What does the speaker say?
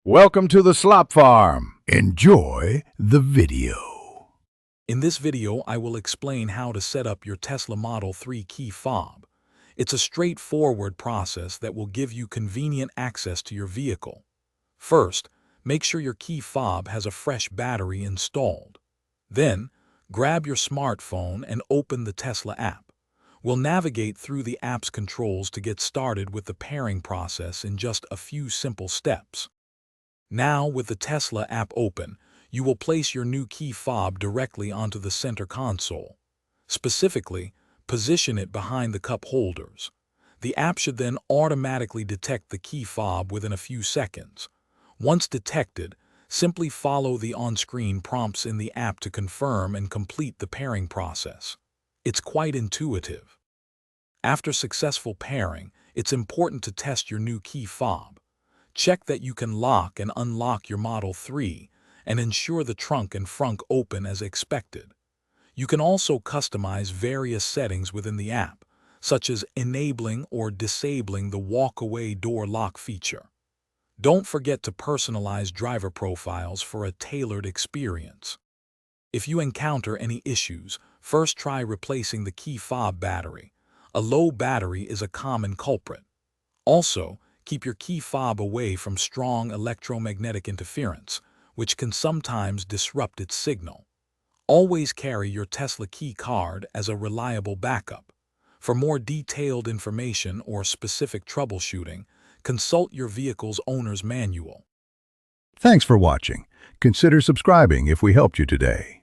Welcome to the Slop Farm. Enjoy the video. In this video, I will explain how to set up your Tesla Model 3 key fob. It's a straightforward process that will give you convenient access to your vehicle. First, make sure your key fob has a fresh battery installed. Then, grab your smartphone and open the Tesla app. We'll navigate through the app's controls to get started with the pairing process in just a few simple steps. Now, with the Tesla app open, you will place your new key fob directly onto the center console. Specifically, position it behind the cup holders. The app should then automatically detect the key fob within a few seconds. Once detected, simply follow the on-screen prompts in the app to confirm and complete the pairing process. It's quite intuitive. After successful pairing, it's important to test your new key fob. Check that you can lock and unlock your Model 3 and ensure the trunk and frunk open as expected. You can also customize various settings within the app, such as enabling or disabling the walk-away door lock feature. Don't forget to personalize driver profiles for a tailored experience. If you encounter any issues, first try replacing the key fob battery. A low battery is a common culprit. Also, keep your key fob away from strong electromagnetic interference, which can sometimes disrupt its signal. Always carry your Tesla key card as a reliable backup. For more detailed information or specific troubleshooting, consult your vehicle's owner's manual. Thanks for watching. Consider subscribing if we helped you today.